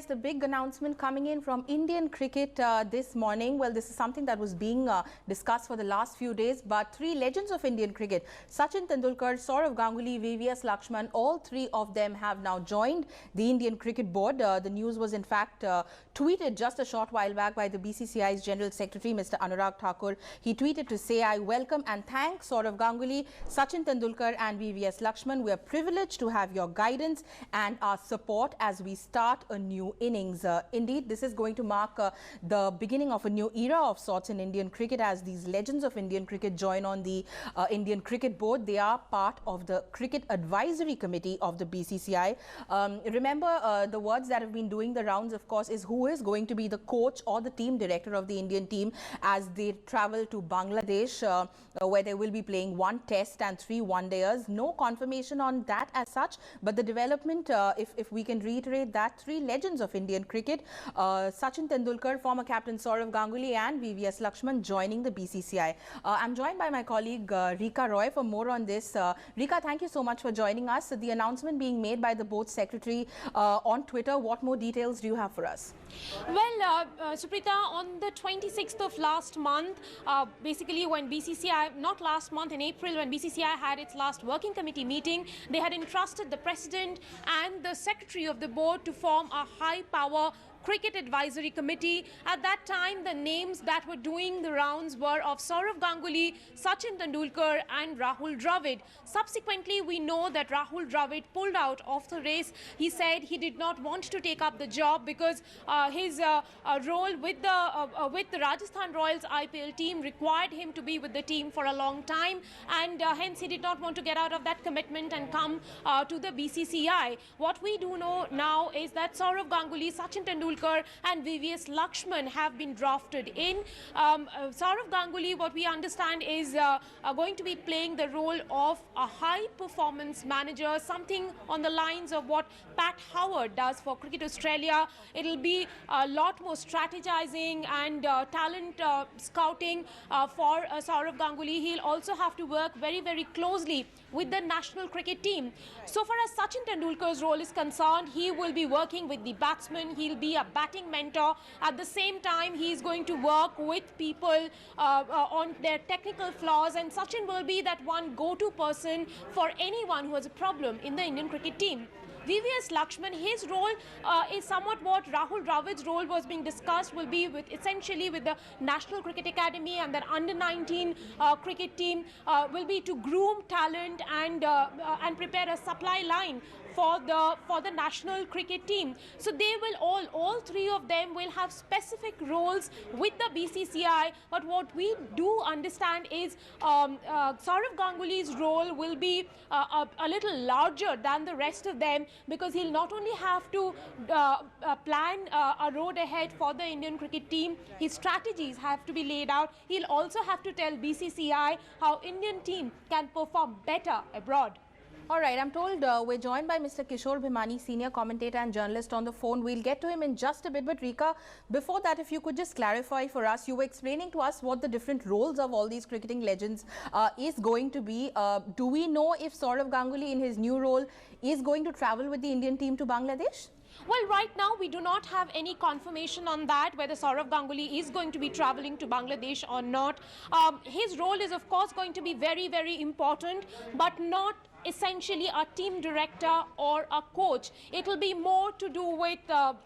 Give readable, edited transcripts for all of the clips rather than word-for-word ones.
The big announcement coming in from Indian cricket this morning. Well, this is something that was being discussed for the last few days, but three legends of Indian cricket, Sachin Tendulkar, Sourav Ganguly, VVS Laxman, all three of them have now joined the Indian Cricket Board. The news was in fact tweeted just a short while back by the BCCI's General Secretary, Mr. Anurag Thakur. He tweeted to say, "I welcome and thank Sourav Ganguly, Sachin Tendulkar and VVS Laxman. We are privileged to have your guidance and our support as we start a new innings." Indeed, this is going to mark the beginning of a new era of sorts in Indian cricket as these legends of Indian cricket join on the Indian Cricket Board. They are part of the Cricket Advisory Committee of the BCCI. Remember, the words that have been doing the rounds, of course, is who is going to be the coach or the team director of the Indian team as they travel to Bangladesh, where they will be playing 1 test and 3 one-dayers. No confirmation on that as such, but the development, if we can reiterate that, three legends of Indian cricket, Sachin Tendulkar, former captain Sourav Ganguly and VVS Laxman joining the BCCI. I'm joined by my colleague Rika Roy for more on this. Rika, thank you so much for joining us. The announcement being made by the board secretary on Twitter, what more details do you have for us? Well, Suprita, on the 26th of last month, basically when BCCI, not last month, in April, when BCCI had its last working committee meeting, they had entrusted the president and the secretary of the board to form a high-power Cricket Advisory Committee. At that time, the names that were doing the rounds were of Sourav Ganguly, Sachin Tendulkar and Rahul Dravid. Subsequently, we know that Rahul Dravid pulled out of the race. He said he did not want to take up the job because his role with the Rajasthan Royals IPL team required him to be with the team for a long time, and hence he did not want to get out of that commitment and come to the BCCI. What we do know now is that Sourav Ganguly, Sachin Tendulkar and VVS Laxman have been drafted in. Sourav Ganguly, what we understand, is going to be playing the role of a high-performance manager, something on the lines of what Pat Howard does for Cricket Australia. It'll be a lot more strategizing and talent scouting for Sourav Ganguly. He'll also have to work very, very closely with the national cricket team. So far as Sachin Tendulkar's role is concerned, he will be working with the batsmen. He'll be a batting mentor. At the same time, he's going to work with people on their technical flaws, and Sachin will be that one go-to person for anyone who has a problem in the Indian cricket team. VVS Laxman, his role is somewhat what Rahul Dravid's role was being discussed, will be essentially with the National Cricket Academy and their under-19 cricket team, will be to groom talent and prepare a supply line for the national cricket team. So they will all three of them will have specific roles with the BCCI. But what we do understand is Sourav Ganguly's role will be a little larger than the rest of them, because he'll not only have to plan a road ahead for the Indian cricket team, his strategies have to be laid out. He'll also have to tell BCCI how Indian team can perform better abroad. All right, I'm told we're joined by Mr. Kishore Bhimani, senior commentator and journalist, on the phone. We'll get to him in just a bit. But Rika, before that, if you could just clarify for us, you were explaining to us what the different roles of all these cricketing legends is going to be. Do we know if Sourav Ganguly in his new role is going to travel with the Indian team to Bangladesh? Well, right now we do not have any confirmation on that, whether Sourav Ganguly is going to be travelling to Bangladesh or not. His role is, of course, going to be very, very important, but not essentially a team director or a coach. It will be more to do with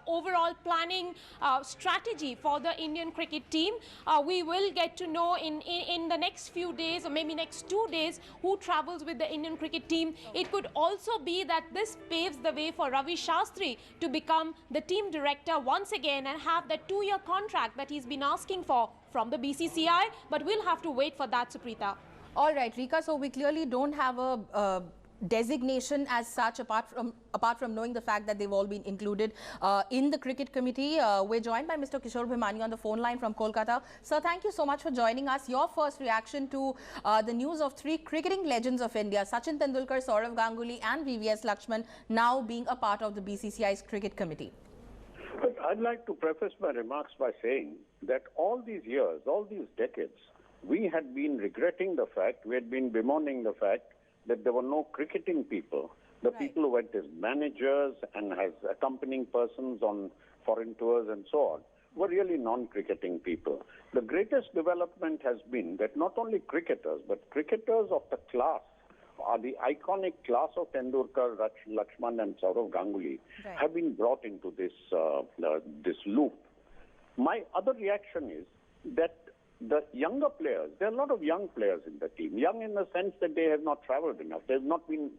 overall planning strategy for the Indian cricket team. We will get to know in the next few days, or maybe next 2 days, who travels with the Indian cricket team. It could also be that this paves the way for Ravi Shastri to become the team director once again and have that 2-year contract that he's been asking for from the BCCI, but we'll have to wait for that, Suprita. All right, Rika, so we clearly don't have a designation as such, apart from knowing the fact that they've all been included in the cricket committee. We're joined by Mr. Kishore Bhimani on the phone line from Kolkata. Sir, thank you so much for joining us. Your first reaction to the news of three cricketing legends of India, Sachin Tendulkar, Sourav Ganguly and VVS Laxman, now being a part of the BCCI's cricket committee. But I'd like to preface my remarks by saying that all these years, all these decades, we had been regretting the fact, we had been bemoaning the fact that there were no cricketing people The people who went as managers and as accompanying persons on foreign tours and so on were really non-cricketing people. The greatest development has been that not only cricketers, but cricketers of the class, the iconic class of Tendulkar, Laxman and Sourav Ganguly have been brought into this loop. My other reaction is that the younger players, there are a lot of young players in the team, young in the sense that they have not travelled enough. They have not been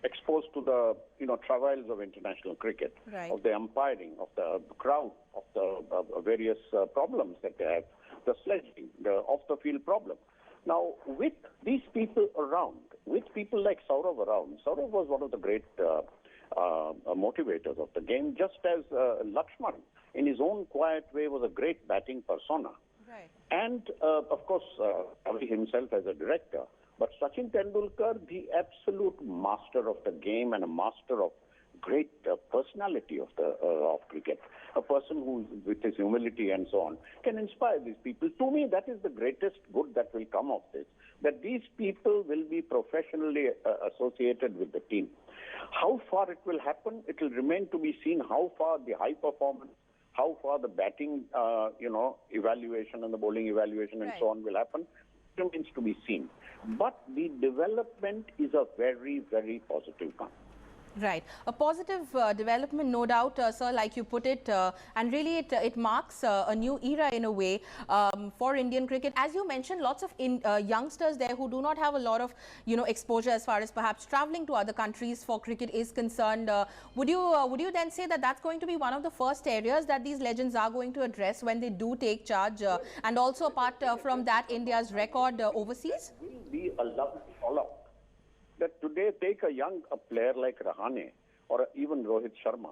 exposed to the travails of international cricket, of the umpiring, of the crowd, of the various problems that they have, the sledging, the off-the-field problem. Now, with these people around, with people like Sourav around, Sourav was one of the great motivators of the game, just as Laxman, in his own quiet way, was a great batting persona. And, of course, Ravi himself as a director. But Sachin Tendulkar, the absolute master of the game and a master of great personality of cricket, a person who, with his humility and so on, can inspire these people. To me, that is the greatest good that will come of this, that these people will be professionally associated with the team. How far it will happen, it will remain to be seen how far the high performance, how far the batting, evaluation and the bowling evaluation and so on will happen, remains to be seen. But the development is a very, very positive one. Right. A positive development, no doubt, sir, like you put it, and really it marks a new era in a way for Indian cricket. As you mentioned, lots of youngsters there who do not have a lot of, exposure as far as perhaps traveling to other countries for cricket is concerned. Would you then say that that's going to be one of the first areas that these legends are going to address when they do take charge? And also apart from that, India's record overseas? It will be a lovely follow-up. That today take a player like Rahane or even Rohit Sharma,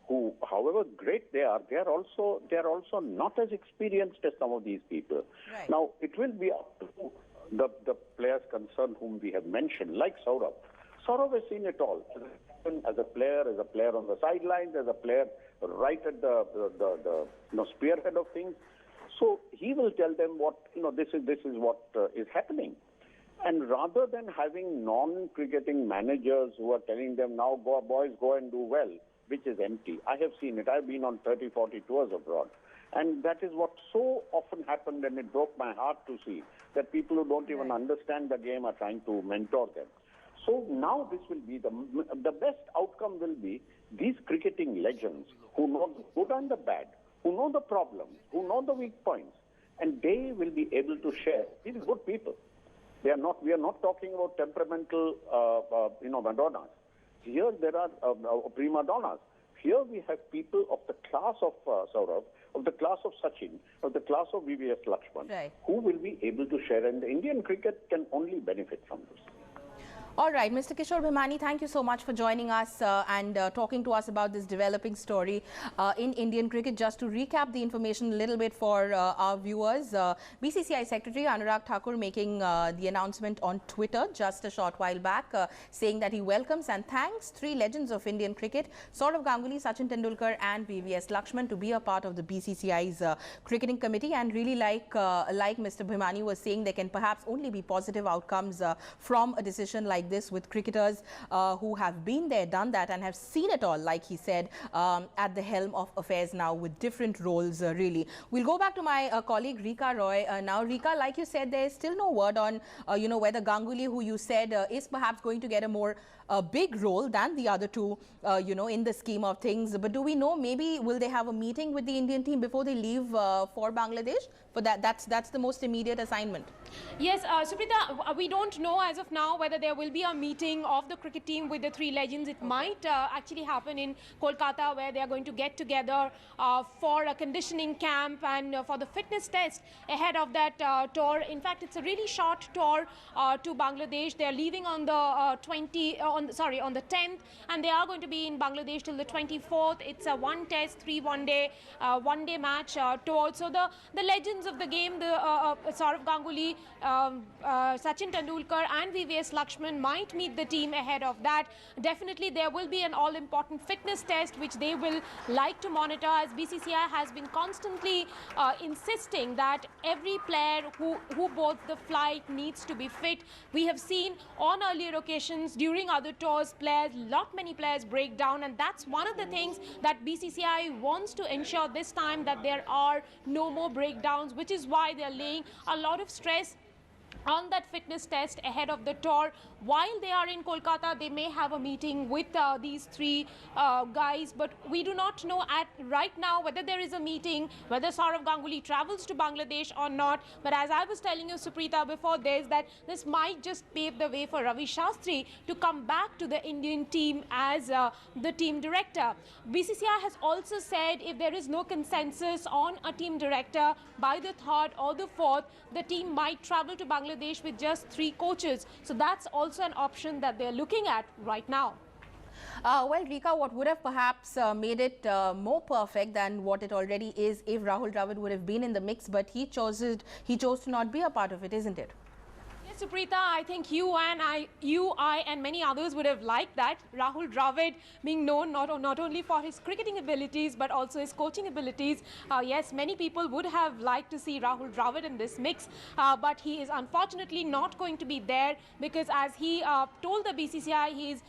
who, however great they are also not as experienced as some of these people. Now, it will be up to the players concerned whom we have mentioned, like Sourav. Sourav has seen it all, as a player on the sidelines, as a player right at the spearhead of things. So he will tell them what this is what is happening. And rather than having non-cricketing managers who are telling them, now boys, go and do well, which is empty. I have seen it. I've been on 30, 40 tours abroad. And that is what so often happened, and it broke my heart to see that people who don't even understand the game are trying to mentor them. So now this will be the best outcome will be these cricketing legends who know the good and the bad, who know the problems, who know the weak points, and they will be able to share. These are good people. We are not talking about temperamental, Madonnas. Here there are prima donnas. Here we have people of the class of Sourav, of the class of Sachin, of the class of VVS Laxman, who will be able to share. And the Indian cricket can only benefit from this. All right, Mr. Kishore Bhimani, thank you so much for joining us and talking to us about this developing story in Indian cricket. Just to recap the information a little bit for our viewers, BCCI Secretary Anurag Thakur making the announcement on Twitter just a short while back, saying that he welcomes and thanks three legends of Indian cricket, Sourav Ganguly, Sachin Tendulkar and VVS Laxman, to be a part of the BCCI's cricketing committee. And really like Mr. Bhimani was saying, there can perhaps only be positive outcomes from a decision like this with cricketers who have been there, done that and have seen it all, like he said, at the helm of affairs now with different roles really. We'll go back to my colleague Rika Roy. Now, Rika, like you said, there is still no word on, whether Ganguly, who you said is perhaps going to get a more big role than the other two, in the scheme of things. But do we know, maybe will they have a meeting with the Indian team before they leave for Bangladesh? For that's the most immediate assignment. Yes, Suprita, we don't know as of now whether there will be a meeting of the cricket team with the three legends. It might actually happen in Kolkata, where they are going to get together for a conditioning camp and for the fitness test ahead of that tour. In fact, it's a really short tour to Bangladesh. They are leaving on the on the 10th, and they are going to be in Bangladesh till the 24th. It's a one test, 3 one-day match tour. So the legends of the game, the Sourav Ganguly, Sachin Tendulkar and VVS Laxman might meet the team ahead of that. Definitely there will be an all-important fitness test which they will like to monitor, as BCCI has been constantly insisting that every player who boards the flight needs to be fit. We have seen on earlier occasions during other tours, not many players break down, and that's one of the things that BCCI wants to ensure this time, that there are no more breakdowns, which is why they're laying a lot of stress on that fitness test ahead of the tour. While they are in Kolkata, they may have a meeting with these three guys, but we do not know right now whether there is a meeting, whether Sourav Ganguly travels to Bangladesh or not. But as I was telling you, Suprita, before this, that this might just pave the way for Ravi Shastri to come back to the Indian team as the team director. BCCI has also said if there is no consensus on a team director by the 3rd or the 4th, the team might travel to Bangladesh with just 3 coaches. So that's also an option that they're looking at right now. Well, Rika, what would have perhaps made it more perfect than what it already is if Rahul Dravid would have been in the mix, but he chose to not be a part of it, isn't it? Suprita, I think you, I and many others would have liked that. Rahul Dravid being known not only for his cricketing abilities but also his coaching abilities. Yes, many people would have liked to see Rahul Dravid in this mix, but he is unfortunately not going to be there because, as he told the BCCI, he is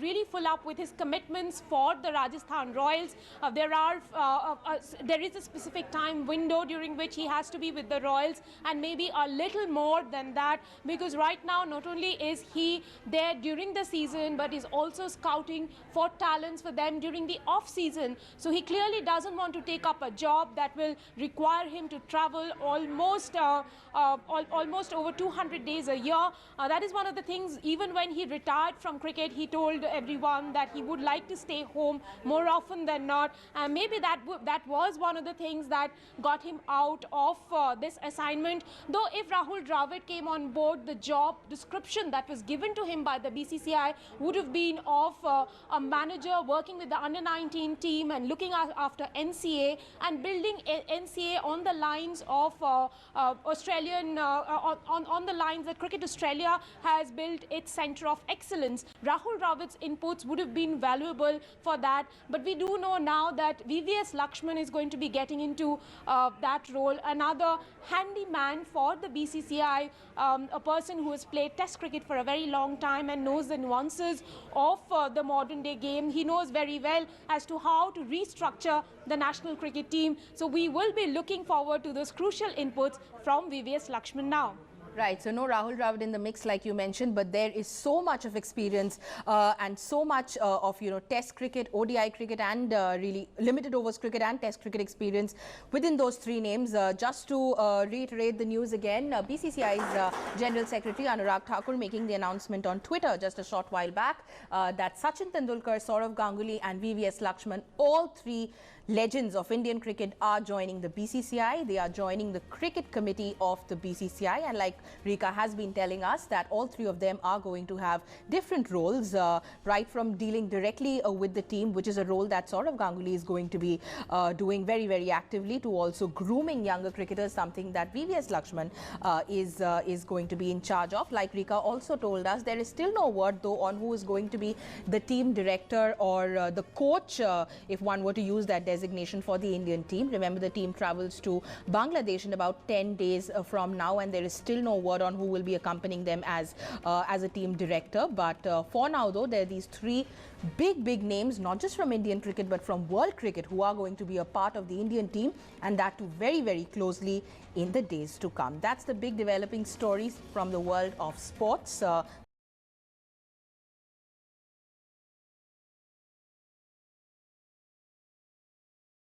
really full up with his commitments for the Rajasthan Royals. There is a specific time window during which he has to be with the Royals, and maybe a little more than that, because right now not only is he there during the season, but he's also scouting for talents for them during the off season. So he clearly doesn't want to take up a job that will require him to travel almost over 200 days a year. That is one of the things. Even when he retired from cricket, he told everyone that he would like to stay home more often than not, and maybe that was one of the things that got him out of this assignment. Though if Rahul Dravid came on board, the job description that was given to him by the BCCI would have been of a manager working with the under-19 team and looking after NCA and building NCA on the lines of Australian, on the lines that Cricket Australia has built its centre of excellence. Rahul Dravid's inputs would have been valuable for that, but we do know now that VVS Laxman is going to be getting into that role, another handy man for the BCCI, a person who has played Test cricket for a very long time and knows the nuances of the modern day game. He knows very well as to how to restructure the national cricket team. So we will be looking forward to those crucial inputs from VVS Laxman now. Right, so no Rahul Dravid in the mix like you mentioned, but there is so much of experience and so much of Test cricket, ODI cricket and really limited overs cricket and Test cricket experience within those 3 names. Just to reiterate the news again, BCCI's General Secretary Anurag Thakur making the announcement on Twitter just a short while back that Sachin Tendulkar, Sourav Ganguly and VVS Laxman, all 3 legends of Indian cricket, are joining the BCCI. They are joining the cricket committee of the BCCI, and like Rika has been telling us, that all 3 of them are going to have different roles, right from dealing directly with the team, which is a role that Sourav Ganguly is going to be doing very, very actively, to also grooming younger cricketers, something that VVS Laxman is going to be in charge of. Like Rika also told us, there is still no word though on who is going to be the team director or the coach, if one were to use that designation for the Indian team. Remember, the team travels to Bangladesh in about 10 days from now, and there is still no word on who will be accompanying them as a team director. But for now, though, there are these 3 big names, not just from Indian cricket but from world cricket, who are going to be a part of the Indian team, and that too very, very closely in the days to come. That's the big developing stories from the world of sports.